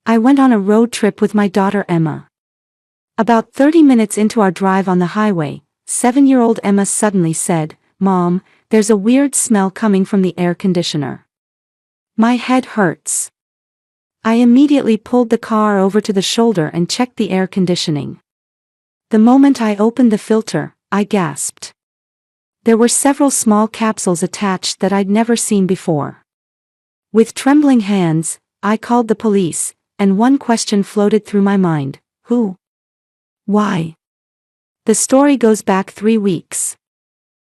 I went on a road trip with my daughter Emma. About 30 minutes into our drive on the highway, 7-year-old Emma suddenly said, "Mom, there's a weird smell coming from the air conditioner. My head hurts." I immediately pulled the car over to the shoulder and checked the air conditioning. The moment I opened the filter, I gasped. There were several small capsules attached that I'd never seen before. With trembling hands, I called the police, and one question floated through my mind: who? Why? The story goes back 3 weeks.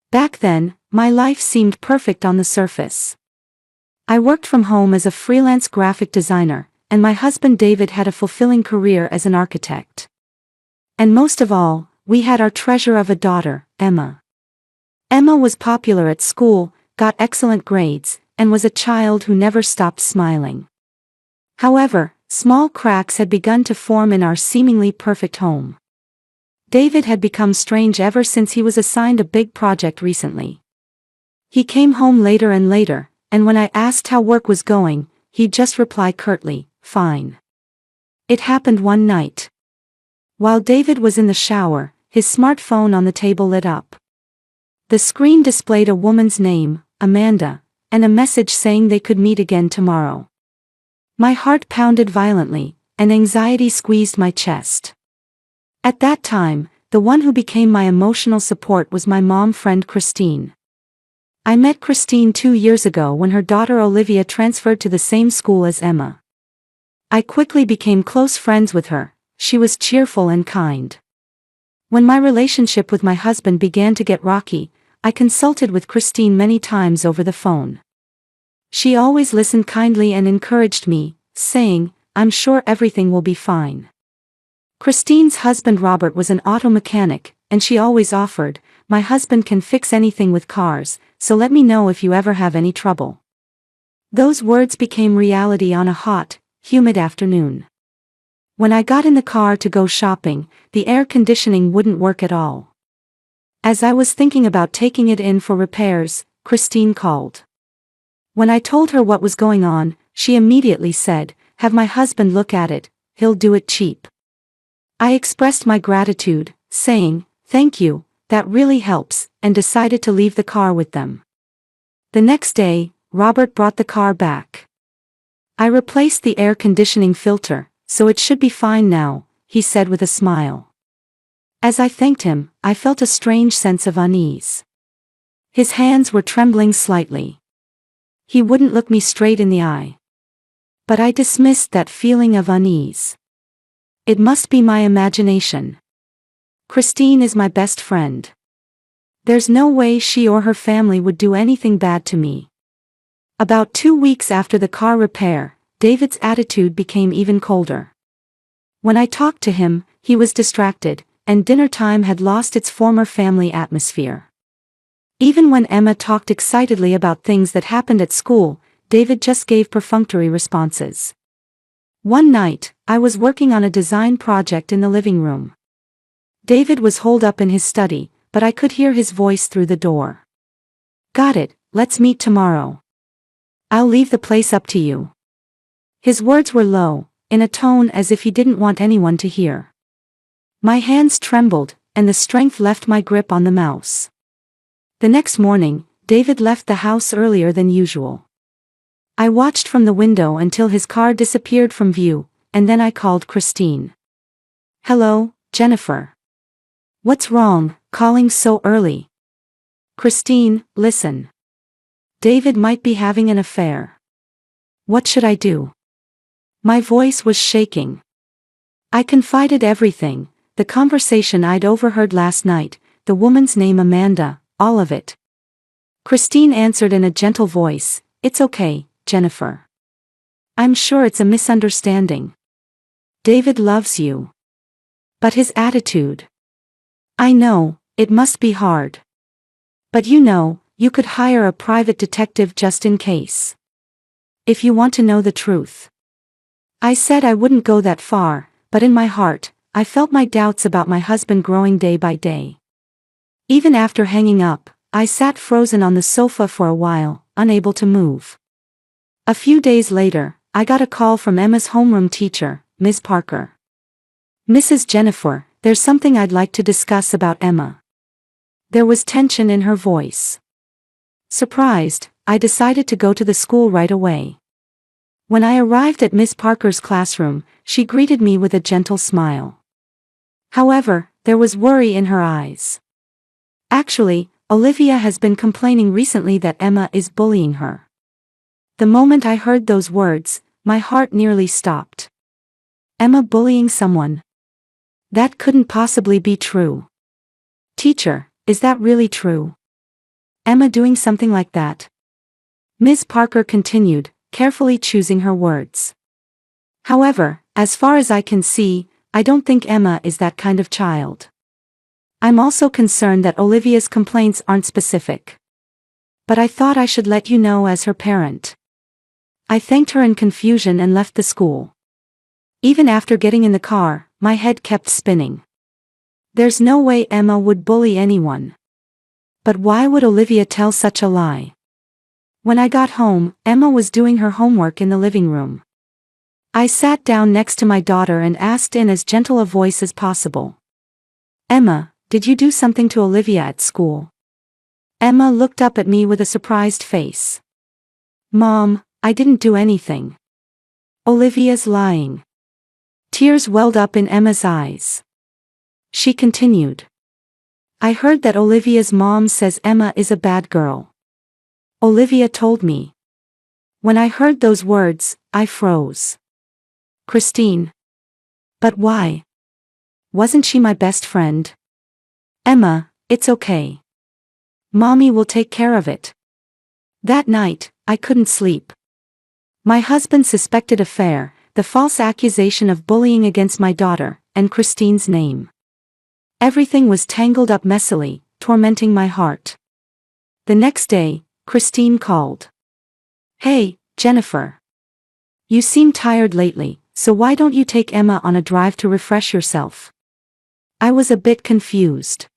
Back then, my life seemed perfect on the surface. I worked from home as a freelance graphic designer, and my husband David had a fulfilling career as an architect. And most of all, we had our treasure of a daughter, Emma. Emma was popular at school, got excellent grades, and was a child who never stopped smiling. However, small cracks had begun to form in our seemingly perfect home. David had become strange ever since he was assigned a big project recently. He came home later and later, and when I asked how work was going, he'd just reply curtly, "Fine." It happened one night. While David was in the shower, his smartphone on the table lit up. The screen displayed a woman's name, Amanda, and a message saying they could meet again tomorrow. My heart pounded violently, and anxiety squeezed my chest. At that time, the one who became my emotional support was my mom friend Christine. I met Christine 2 years ago when her daughter Olivia transferred to the same school as Emma. I quickly became close friends with her. She was cheerful and kind. When my relationship with my husband began to get rocky, I consulted with Christine many times over the phone. She always listened kindly and encouraged me, saying, "I'm sure everything will be fine." Christine's husband Robert was an auto mechanic, and she always offered, "My husband can fix anything with cars, so let me know if you ever have any trouble." Those words became reality on a hot, humid afternoon. When I got in the car to go shopping, the air conditioning wouldn't work at all. As I was thinking about taking it in for repairs, Christine called. When I told her what was going on, she immediately said, "Have my husband look at it, he'll do it cheap." I expressed my gratitude, saying, "Thank you, that really helps," and decided to leave the car with them. The next day, Robert brought the car back. "I replaced the air conditioning filter, so it should be fine now," he said with a smile. As I thanked him, I felt a strange sense of unease. His hands were trembling slightly. He wouldn't look me straight in the eye. But I dismissed that feeling of unease. It must be my imagination. Christine is my best friend. There's no way she or her family would do anything bad to me. About 2 weeks after the car repair, David's attitude became even colder. When I talked to him, he was distracted, and dinner time had lost its former family atmosphere. Even when Emma talked excitedly about things that happened at school, David just gave perfunctory responses. One night, I was working on a design project in the living room. David was holed up in his study, but I could hear his voice through the door. "Got it, let's meet tomorrow. I'll leave the place up to you." His words were low, in a tone as if he didn't want anyone to hear. My hands trembled, and the strength left my grip on the mouse. The next morning, David left the house earlier than usual. I watched from the window until his car disappeared from view, and then I called Christine. "Hello, Jennifer. What's wrong, calling so early?" "Christine, listen. David might be having an affair. What should I do?" My voice was shaking. I confided everything, the conversation I'd overheard last night, the woman's name Amanda, all of it. Christine answered in a gentle voice, "It's okay, Jennifer. I'm sure it's a misunderstanding. David loves you. But his attitude. I know, it must be hard. But you could hire a private detective just in case. If you want to know the truth." I said I wouldn't go that far, but in my heart, I felt my doubts about my husband growing day by day. Even after hanging up, I sat frozen on the sofa for a while, unable to move. A few days later, I got a call from Emma's homeroom teacher, Ms. Parker. "Mrs. Jennifer, there's something I'd like to discuss about Emma." There was tension in her voice. Surprised, I decided to go to the school right away. When I arrived at Miss Parker's classroom, she greeted me with a gentle smile. However, there was worry in her eyes. "Actually, Olivia has been complaining recently that Emma is bullying her." The moment I heard those words, my heart nearly stopped. Emma bullying someone? That couldn't possibly be true. "Teacher, is that really true? Emma doing something like that?" Ms. Parker continued, carefully choosing her words. "However, as far as I can see, I don't think Emma is that kind of child. I'm also concerned that Olivia's complaints aren't specific. But I thought I should let you know as her parent." I thanked her in confusion and left the school. Even after getting in the car, my head kept spinning. There's no way Emma would bully anyone. But why would Olivia tell such a lie? When I got home, Emma was doing her homework in the living room. I sat down next to my daughter and asked in as gentle a voice as possible. "Emma, did you do something to Olivia at school?" Emma looked up at me with a surprised face. "Mom, I didn't do anything." "Olivia's lying." Tears welled up in Emma's eyes. She continued. "I heard that Olivia's mom says Emma is a bad girl. Olivia told me." When I heard those words, I froze. "Christine. But why? Wasn't she my best friend?" "Emma, it's okay. Mommy will take care of it." That night, I couldn't sleep. My husband suspected affair, the false accusation of bullying against my daughter, and Christine's name. Everything was tangled up messily, tormenting my heart. The next day, Christine called. "Hey, Jennifer. You seem tired lately, so why don't you take Emma on a drive to refresh yourself?" I was a bit confused.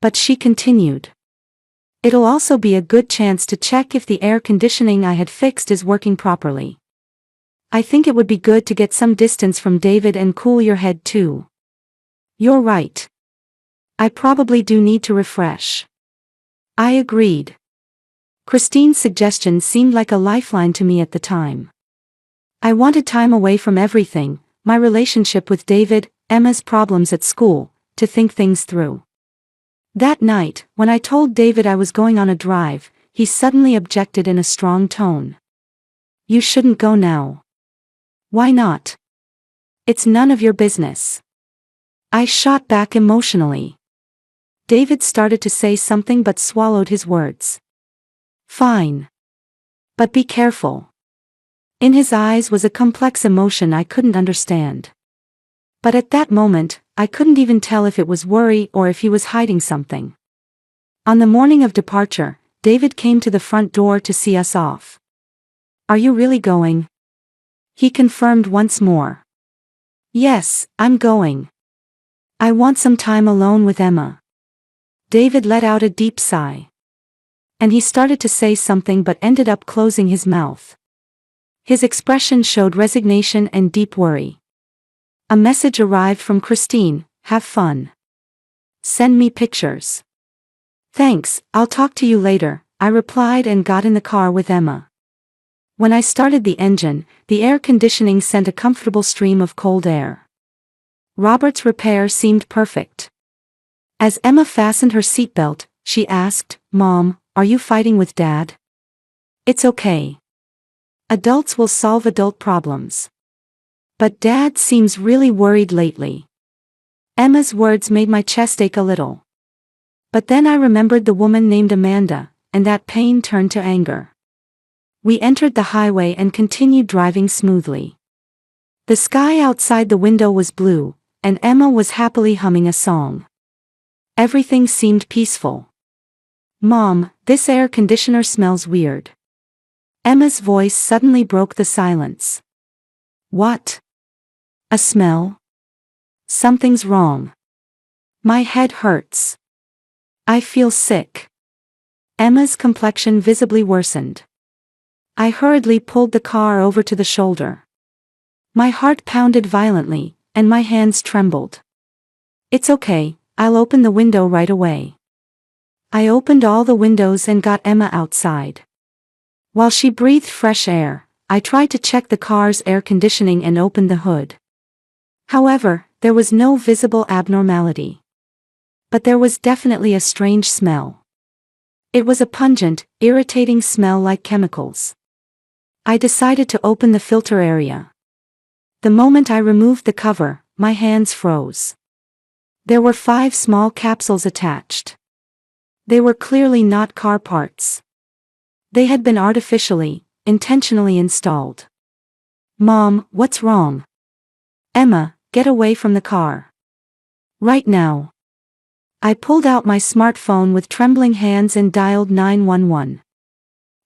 But she continued. "It'll also be a good chance to check if the air conditioning I had fixed is working properly. I think it would be good to get some distance from David and cool your head too." "You're right. I probably do need to refresh." I agreed. Christine's suggestion seemed like a lifeline to me at the time. I wanted time away from everything, my relationship with David, Emma's problems at school, to think things through. That night, when I told David I was going on a drive, he suddenly objected in a strong tone. "You shouldn't go now." "Why not?" "It's none of your business." I shot back emotionally. David started to say something but swallowed his words. "Fine. But be careful." In his eyes was a complex emotion I couldn't understand. But at that moment, I couldn't even tell if it was worry or if he was hiding something. On the morning of departure, David came to the front door to see us off. "Are you really going?" he confirmed once more. "Yes, I'm going. I want some time alone with Emma." David let out a deep sigh. And he started to say something but ended up closing his mouth. His expression showed resignation and deep worry. A message arrived from Christine, "Have fun. Send me pictures." "Thanks, I'll talk to you later," I replied and got in the car with Emma. When I started the engine, the air conditioning sent a comfortable stream of cold air. Robert's repair seemed perfect. As Emma fastened her seatbelt, she asked, "Mom, are you fighting with Dad?" "It's okay. Adults will solve adult problems. But Dad seems really worried lately." Emma's words made my chest ache a little. But then I remembered the woman named Amanda, and that pain turned to anger. We entered the highway and continued driving smoothly. The sky outside the window was blue, and Emma was happily humming a song. Everything seemed peaceful. "Mom, this air conditioner smells weird." Emma's voice suddenly broke the silence. "What? A smell? Something's wrong. My head hurts. I feel sick." Emma's complexion visibly worsened. I hurriedly pulled the car over to the shoulder. My heart pounded violently, and my hands trembled. It's okay, I'll open the window right away. I opened all the windows and got Emma outside. While she breathed fresh air, I tried to check the car's air conditioning and opened the hood. However, there was no visible abnormality. But there was definitely a strange smell. It was a pungent, irritating smell like chemicals. I decided to open the filter area. The moment I removed the cover, my hands froze. There were 5 small capsules attached. They were clearly not car parts. They had been intentionally installed. Mom, what's wrong? Emma, get away from the car. Right now. I pulled out my smartphone with trembling hands and dialed 911.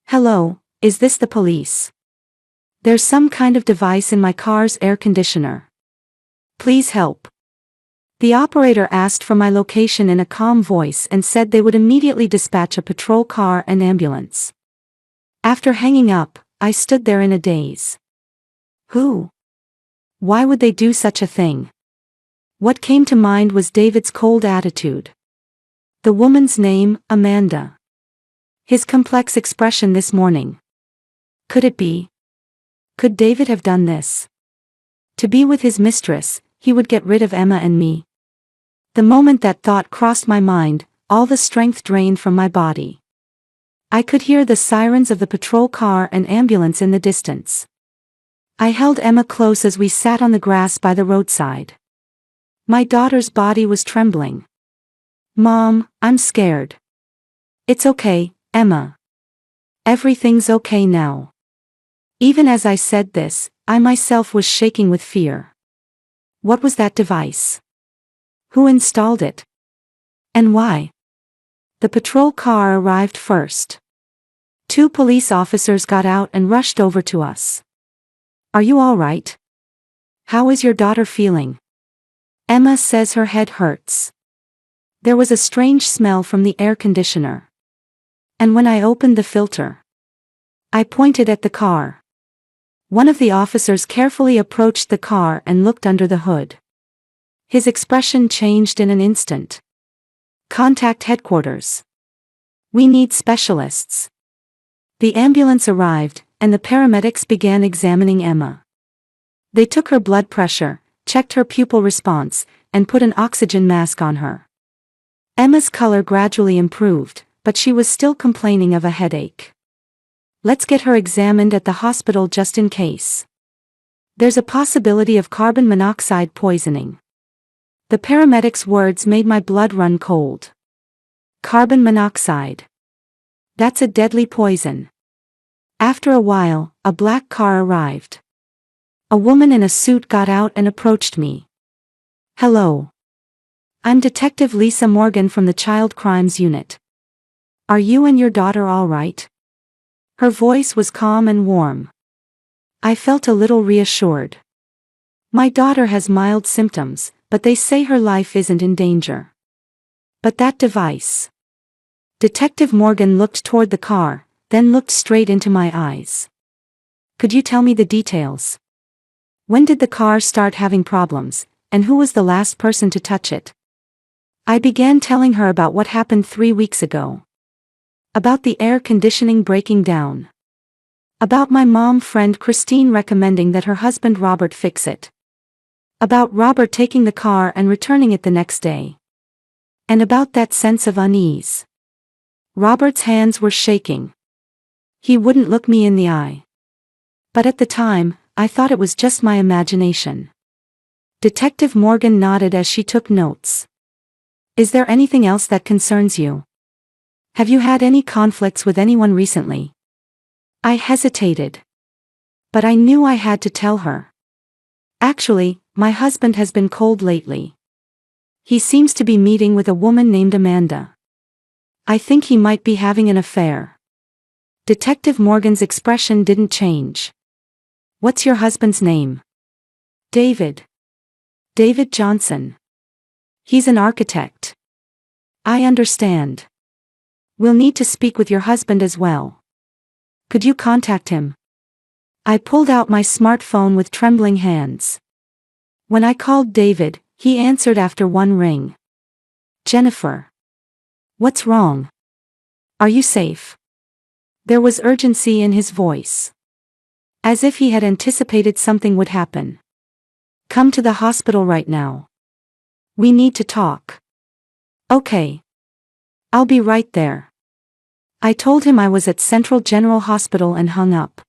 Hello, is this the police? There's some kind of device in my car's air conditioner. Please help. The operator asked for my location in a calm voice and said they would immediately dispatch a patrol car and ambulance. After hanging up, I stood there in a daze. Who? Why would they do such a thing? What came to mind was David's cold attitude. The woman's name, Amanda. His complex expression this morning. Could it be? Could David have done this? To be with his mistress, he would get rid of Emma and me. The moment that thought crossed my mind, all the strength drained from my body. I could hear the sirens of the patrol car and ambulance in the distance. I held Emma close as we sat on the grass by the roadside. My daughter's body was trembling. Mom, I'm scared. It's okay, Emma. Everything's okay now. Even as I said this, I myself was shaking with fear. What was that device? Who installed it? And why? The patrol car arrived first. 2 police officers got out and rushed over to us. Are you all right? How is your daughter feeling? Emma says her head hurts. There was a strange smell from the air conditioner. And when I opened the filter, I pointed at the car. One of the officers carefully approached the car and looked under the hood. His expression changed in an instant. Contact headquarters. We need specialists. The ambulance arrived, and the paramedics began examining Emma. They took her blood pressure, checked her pupil response, and put an oxygen mask on her. Emma's color gradually improved, but she was still complaining of a headache. Let's get her examined at the hospital just in case. There's a possibility of carbon monoxide poisoning. The paramedics' words made my blood run cold. Carbon monoxide. That's a deadly poison. After a while, a black car arrived. A woman in a suit got out and approached me. Hello. I'm Detective Lisa Morgan from the Child Crimes Unit. Are you and your daughter all right? Her voice was calm and warm. I felt a little reassured. My daughter has mild symptoms, but they say her life isn't in danger. But that device. Detective Morgan looked toward the car, then looked straight into my eyes. Could you tell me the details? When did the car start having problems, and who was the last person to touch it? I began telling her about what happened 3 weeks ago. About the air conditioning breaking down. About my mom friend Christine recommending that her husband Robert fix it. About Robert taking the car and returning it the next day. And about that sense of unease. Robert's hands were shaking. He wouldn't look me in the eye. But at the time, I thought it was just my imagination. Detective Morgan nodded as she took notes. Is there anything else that concerns you? Have you had any conflicts with anyone recently? I hesitated. But I knew I had to tell her. Actually, my husband has been cold lately. He seems to be meeting with a woman named Amanda. I think he might be having an affair. Detective Morgan's expression didn't change. What's your husband's name? David. David Johnson. He's an architect. I understand. We'll need to speak with your husband as well. Could you contact him? I pulled out my smartphone with trembling hands. When I called David, he answered after one ring. Jennifer. What's wrong? Are you safe? There was urgency in his voice. As if he had anticipated something would happen. Come to the hospital right now. We need to talk. Okay. I'll be right there. I told him I was at Central General Hospital and hung up.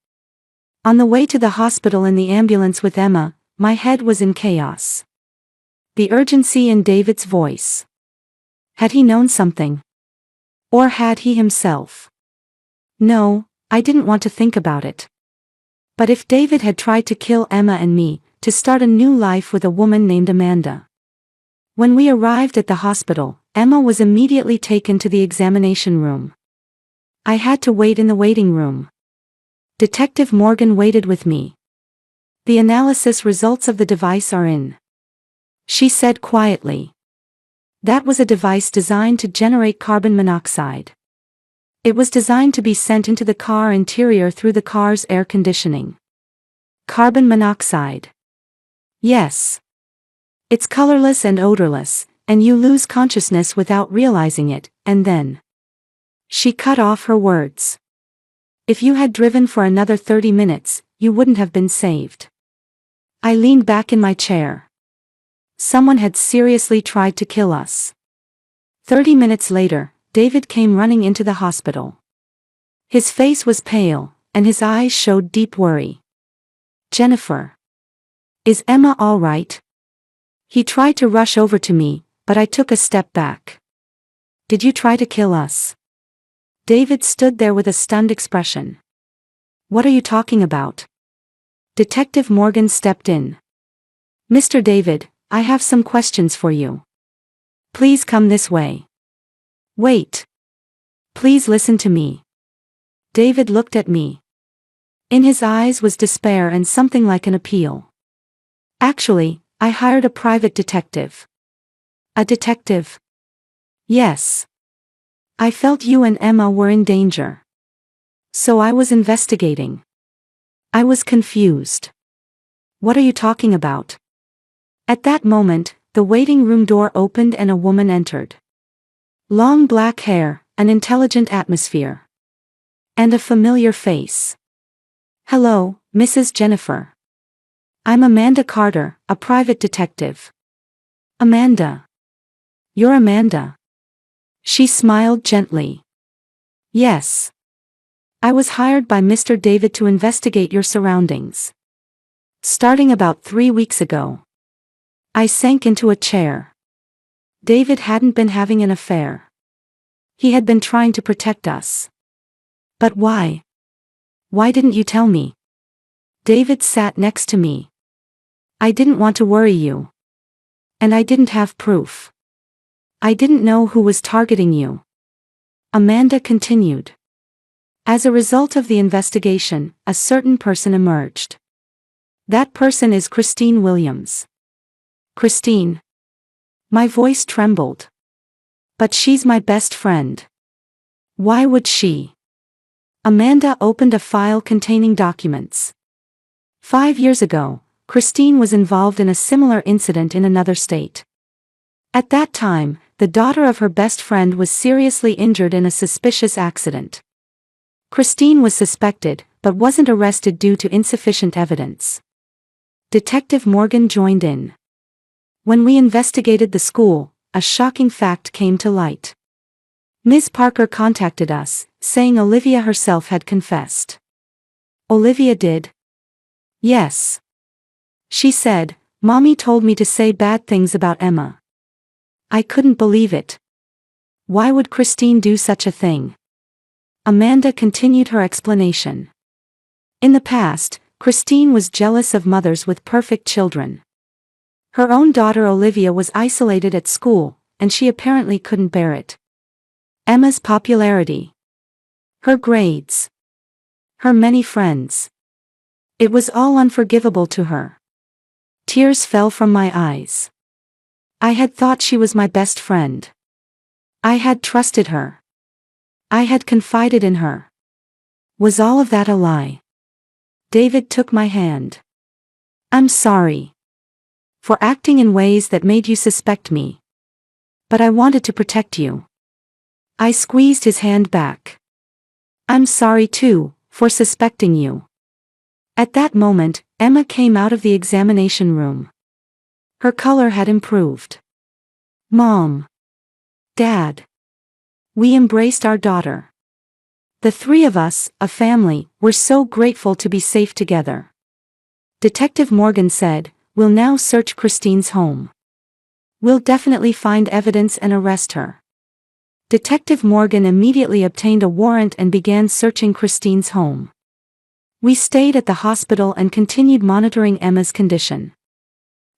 On the way to the hospital in the ambulance with Emma, my head was in chaos. The urgency in David's voice. Had he known something? Or had he himself? No, I didn't want to think about it. But if David had tried to kill Emma and me, to start a new life with a woman named Amanda. When we arrived at the hospital, Emma was immediately taken to the examination room. I had to wait in the waiting room. Detective Morgan waited with me. The analysis results of the device are in. She said quietly. That was a device designed to generate carbon monoxide. It was designed to be sent into the car interior through the car's air conditioning. Carbon monoxide. Yes. It's colorless and odorless, and you lose consciousness without realizing it, and then. She cut off her words. If you had driven for another 30 minutes, you wouldn't have been saved. I leaned back in my chair. Someone had seriously tried to kill us. 30 minutes later, David came running into the hospital. His face was pale, and his eyes showed deep worry. Jennifer. Is Emma all right? He tried to rush over to me, but I took a step back. Did you try to kill us? David stood there with a stunned expression. What are you talking about? Detective Morgan stepped in. Mr. David, I have some questions for you. Please come this way. Wait. Please listen to me. David looked at me. In his eyes was despair and something like an appeal. Actually, I hired a private detective. A detective? Yes. I felt you and Emma were in danger. So I was investigating. I was confused. What are you talking about? At that moment, the waiting room door opened and a woman entered. Long black hair, an intelligent atmosphere. And a familiar face. Hello, Mrs. Jennifer. I'm Amanda Carter, a private detective. Amanda. You're Amanda. She smiled gently. Yes. I was hired by Mr. David to investigate your surroundings. Starting about 3 weeks ago. I sank into a chair. David hadn't been having an affair. He had been trying to protect us. But why? Why didn't you tell me? David sat next to me. I didn't want to worry you. And I didn't have proof. I didn't know who was targeting you. Amanda continued. As a result of the investigation, a certain person emerged. That person is Christine Williams. Christine. My voice trembled. But she's my best friend. Why would she? Amanda opened a file containing documents. 5 years ago, Christine was involved in a similar incident in another state. At that time, the daughter of her best friend was seriously injured in a suspicious accident. Christine was suspected, but wasn't arrested due to insufficient evidence. Detective Morgan joined in. When we investigated the school, a shocking fact came to light. Ms. Parker contacted us, saying Olivia herself had confessed. Olivia did? Yes. She said, Mommy told me to say bad things about Emma. I couldn't believe it. Why would Christine do such a thing? Amanda continued her explanation. In the past, Christine was jealous of mothers with perfect children. Her own daughter Olivia was isolated at school, and she apparently couldn't bear it. Emma's popularity. Her grades. Her many friends. It was all unforgivable to her. Tears fell from my eyes. I had thought she was my best friend. I had trusted her. I had confided in her. Was all of that a lie? David took my hand. I'm sorry. For acting in ways that made you suspect me. But I wanted to protect you. I squeezed his hand back. I'm sorry too, for suspecting you. At that moment, Emma came out of the examination room. Her color had improved. Mom. Dad. We embraced our daughter. The three of us, a family, were so grateful to be safe together. Detective Morgan said, "We'll now search Christine's home. We'll definitely find evidence and arrest her." Detective Morgan immediately obtained a warrant and began searching Christine's home. We stayed at the hospital and continued monitoring Emma's condition.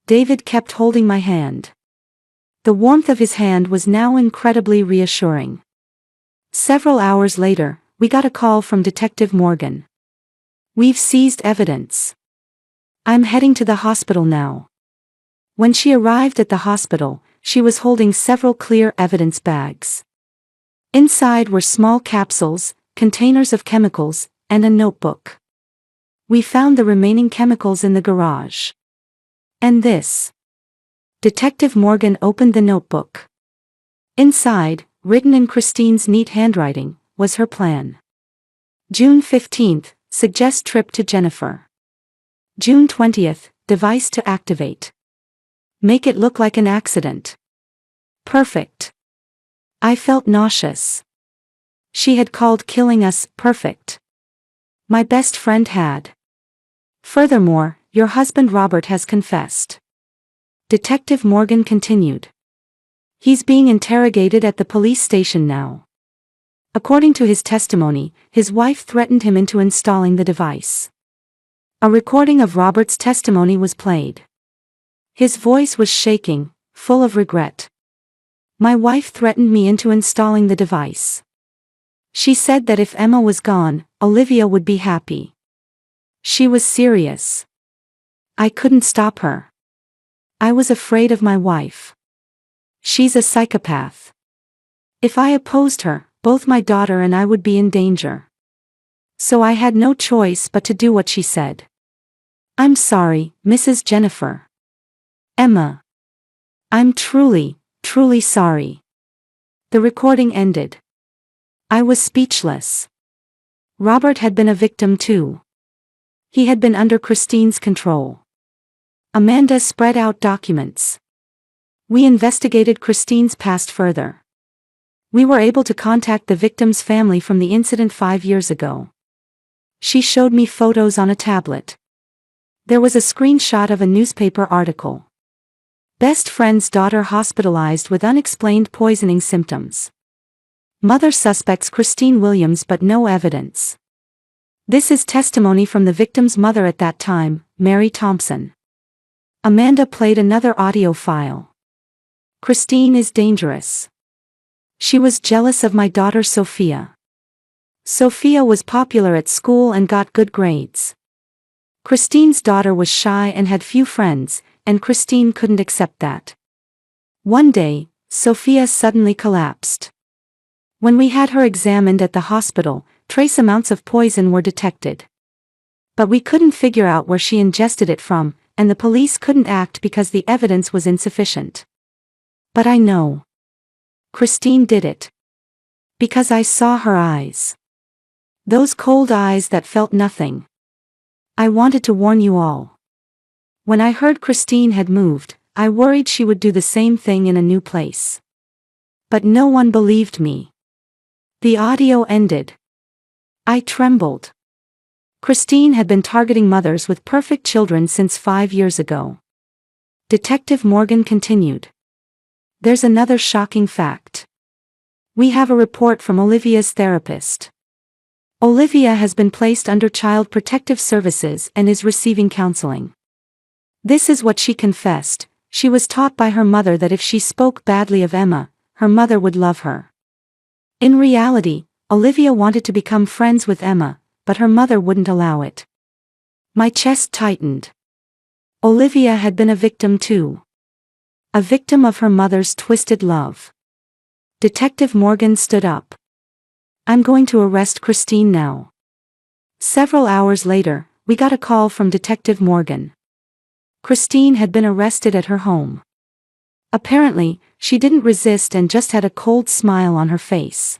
David kept holding my hand. The warmth of his hand was now incredibly reassuring. Several hours later, we got a call from Detective Morgan. "We've seized evidence. I'm heading to the hospital now." When she arrived at the hospital, she was holding several clear evidence bags. Inside were small capsules, containers of chemicals, and a notebook. We found the remaining chemicals in the garage. And this. Detective Morgan opened the notebook. Inside, written in Christine's neat handwriting, was her plan. June 15th, suggest trip to Jennifer. June 20th, device to activate. Make it look like an accident. Perfect. I felt nauseous. She had called killing us perfect. My best friend had. Furthermore, your husband Robert has confessed. Detective Morgan continued. He's being interrogated at the police station now. According to his testimony, his wife threatened him into installing the device. A recording of Robert's testimony was played. His voice was shaking, full of regret. My wife threatened me into installing the device. She said that if Emma was gone, Olivia would be happy. She was serious. I couldn't stop her. I was afraid of my wife. She's a psychopath. If I opposed her, both my daughter and I would be in danger. So I had no choice but to do what she said. I'm sorry, Mrs. Jennifer. Emma. I'm truly, truly sorry. The recording ended. I was speechless. Robert had been a victim too. He had been under Christine's control. Amanda spread out documents. We investigated Christine's past further. We were able to contact the victim's family from the incident 5 years ago. She showed me photos on a tablet. There was a screenshot of a newspaper article. Best friend's daughter hospitalized with unexplained poisoning symptoms. Mother suspects Christine Williams but no evidence. This is testimony from the victim's mother at that time, Mary Thompson. Amanda played another audio file. Christine is dangerous. She was jealous of my daughter Sophia. Sophia was popular at school and got good grades. Christine's daughter was shy and had few friends, and Christine couldn't accept that. One day, Sophia suddenly collapsed. When we had her examined at the hospital, trace amounts of poison were detected. But we couldn't figure out where she ingested it from, and the police couldn't act because the evidence was insufficient. But I know. Christine did it. Because I saw her eyes. Those cold eyes that felt nothing. I wanted to warn you all. When I heard Christine had moved, I worried she would do the same thing in a new place. But no one believed me. The audio ended. I trembled. Christine had been targeting mothers with perfect children since 5 years ago. Detective Morgan continued. There's another shocking fact. We have a report from Olivia's therapist. Olivia has been placed under Child Protective Services and is receiving counseling. This is what she confessed. She was taught by her mother that if she spoke badly of Emma, her mother would love her. In reality, Olivia wanted to become friends with Emma, but her mother wouldn't allow it. My chest tightened. Olivia had been a victim too. A victim of her mother's twisted love. Detective Morgan stood up. I'm going to arrest Christine now. Several hours later, we got a call from Detective Morgan. Christine had been arrested at her home. Apparently, she didn't resist and just had a cold smile on her face.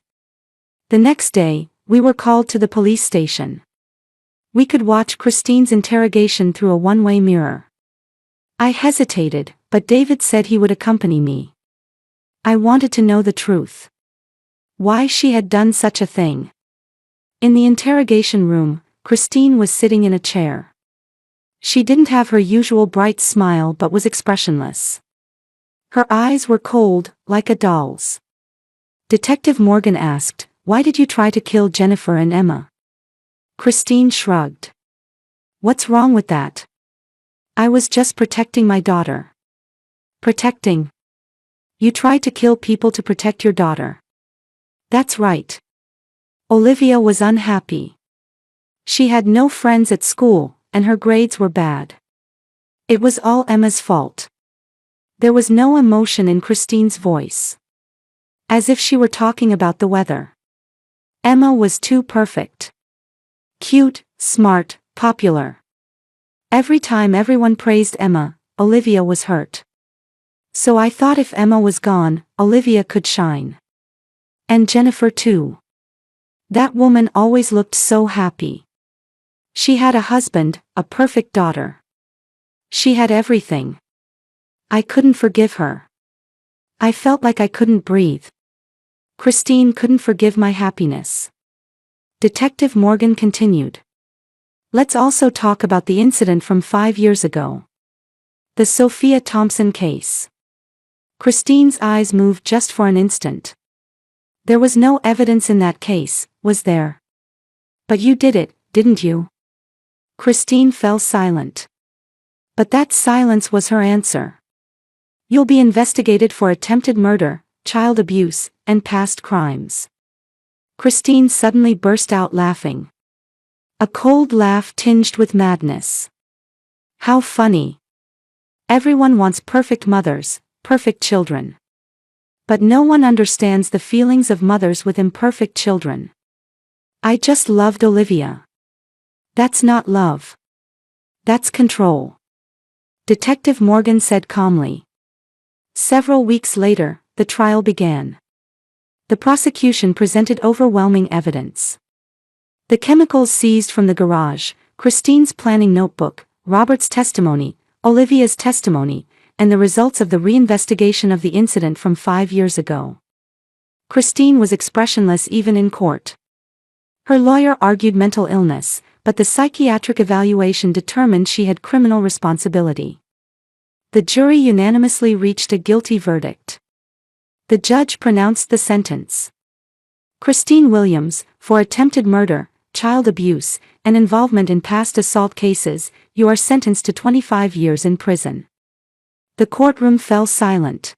The next day, we were called to the police station. We could watch Christine's interrogation through a one-way mirror. I hesitated, but David said he would accompany me. I wanted to know the truth. Why she had done such a thing. In the interrogation room, Christine was sitting in a chair. She didn't have her usual bright smile but was expressionless. Her eyes were cold, like a doll's. Detective Morgan asked, "Why did you try to kill Jennifer and Emma?" Christine shrugged. "What's wrong with that? I was just protecting my daughter." "Protecting? You tried to kill people to protect your daughter?" "That's right." Olivia was unhappy. She had no friends at school, and her grades were bad. It was all Emma's fault. There was no emotion in Christine's voice. As if she were talking about the weather. Emma was too perfect. Cute, smart, popular. Every time everyone praised Emma, Olivia was hurt. So I thought if Emma was gone, Olivia could shine. And Jennifer too. That woman always looked so happy. She had a husband, a perfect daughter. She had everything. I couldn't forgive her. I felt like I couldn't breathe. Christine couldn't forgive my happiness. Detective Morgan continued. Let's also talk about the incident from 5 years ago. The Sophia Thompson case. Christine's eyes moved just for an instant. There was no evidence in that case, was there? But you did it, didn't you? Christine fell silent. But that silence was her answer. You'll be investigated for attempted murder, child abuse, and past crimes. Christine suddenly burst out laughing. A cold laugh tinged with madness. How funny. Everyone wants perfect mothers, perfect children. But no one understands the feelings of mothers with imperfect children. I just loved Olivia. That's not love. That's control. Detective Morgan said calmly. Several weeks later, the trial began. The prosecution presented overwhelming evidence. The chemicals seized from the garage, Christine's planning notebook, Robert's testimony, Olivia's testimony, and the results of the reinvestigation of the incident from 5 years ago. Christine was expressionless even in court. Her lawyer argued mental illness, but the psychiatric evaluation determined she had criminal responsibility. The jury unanimously reached a guilty verdict. The judge pronounced the sentence. Christine Williams, for attempted murder, child abuse, and involvement in past assault cases, you are sentenced to 25 years in prison. The courtroom fell silent.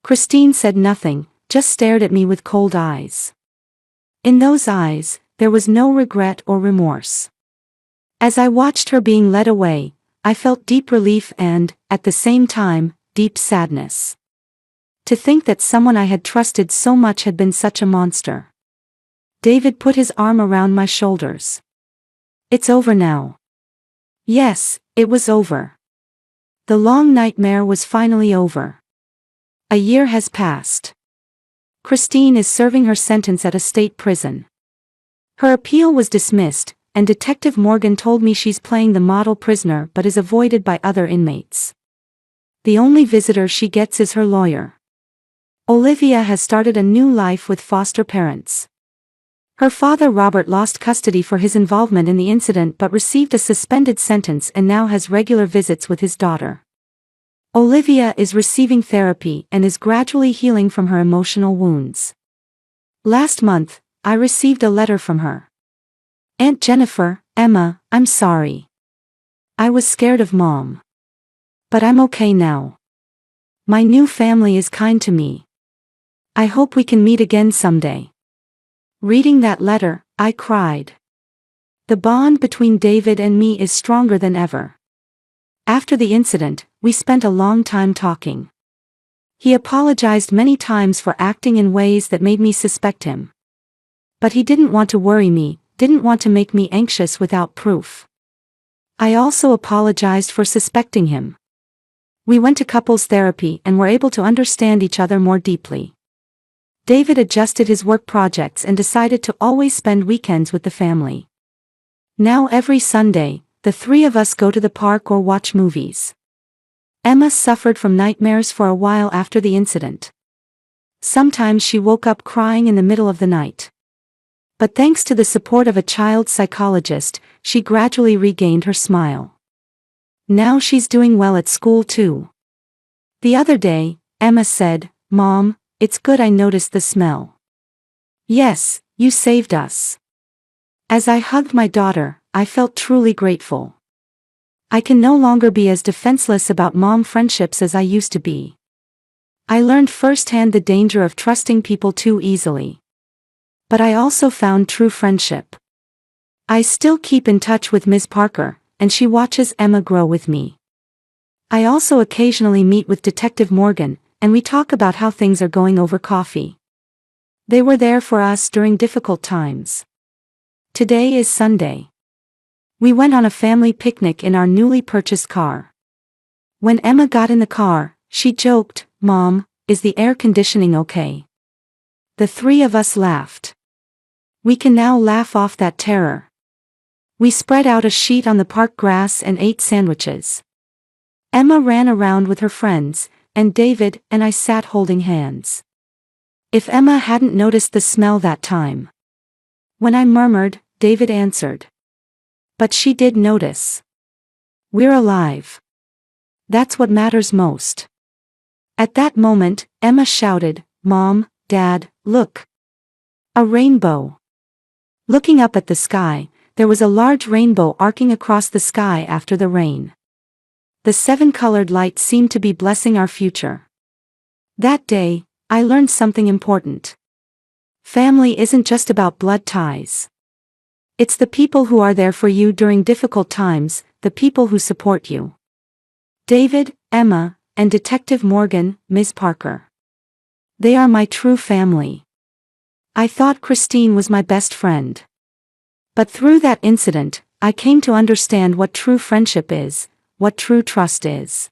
Christine said nothing, just stared at me with cold eyes. In those eyes, there was no regret or remorse. As I watched her being led away, I felt deep relief and, at the same time, deep sadness. To think that someone I had trusted so much had been such a monster. David put his arm around my shoulders. It's over now. Yes, it was over. The long nightmare was finally over. A year has passed. Christine is serving her sentence at a state prison. Her appeal was dismissed, and Detective Morgan told me she's playing the model prisoner but is avoided by other inmates. The only visitor she gets is her lawyer. Olivia has started a new life with foster parents. Her father Robert lost custody for his involvement in the incident but received a suspended sentence and now has regular visits with his daughter. Olivia is receiving therapy and is gradually healing from her emotional wounds. Last month, I received a letter from her. Aunt Jennifer, Emma, I'm sorry. I was scared of Mom. But I'm okay now. My new family is kind to me. I hope we can meet again someday. Reading that letter, I cried. The bond between David and me is stronger than ever. After the incident, we spent a long time talking. He apologized many times for acting in ways that made me suspect him. But he didn't want to worry me, didn't want to make me anxious without proof. I also apologized for suspecting him. We went to couples therapy and were able to understand each other more deeply. David adjusted his work projects and decided to always spend weekends with the family. Now every Sunday, the three of us go to the park or watch movies. Emma suffered from nightmares for a while after the incident. Sometimes she woke up crying in the middle of the night. But thanks to the support of a child psychologist, she gradually regained her smile. Now she's doing well at school too. The other day, Emma said, "Mom, it's good I noticed the smell." "Yes, you saved us." As I hugged my daughter, I felt truly grateful. I can no longer be as defenseless about mom friendships as I used to be. I learned firsthand the danger of trusting people too easily. But I also found true friendship. I still keep in touch with Ms. Parker, and she watches Emma grow with me. I also occasionally meet with Detective Morgan, and we talk about how things are going over coffee. They were there for us during difficult times. Today is Sunday. We went on a family picnic in our newly purchased car. When Emma got in the car, she joked, "Mom, is the air conditioning okay?" The three of us laughed. We can now laugh off that terror. We spread out a sheet on the park grass and ate sandwiches. Emma ran around with her friends, and David and I sat holding hands. If Emma hadn't noticed the smell that time. When I murmured, David answered. But she did notice. We're alive. That's what matters most. At that moment, Emma shouted, "Mom, Dad, look. A rainbow." Looking up at the sky, there was a large rainbow arcing across the sky after the rain. The seven-colored light seemed to be blessing our future. That day, I learned something important. Family isn't just about blood ties. It's the people who are there for you during difficult times, the people who support you. David, Emma, and Detective Morgan, Ms. Parker. They are my true family. I thought Christine was my best friend. But through that incident, I came to understand what true friendship is, what true trust is.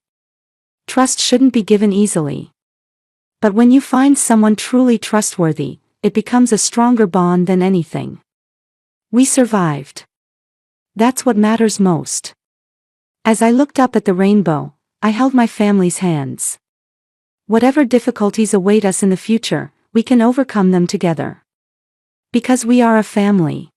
Trust shouldn't be given easily. But when you find someone truly trustworthy, it becomes a stronger bond than anything. We survived. That's what matters most. As I looked up at the rainbow, I held my family's hands. Whatever difficulties await us in the future, we can overcome them together. Because we are a family.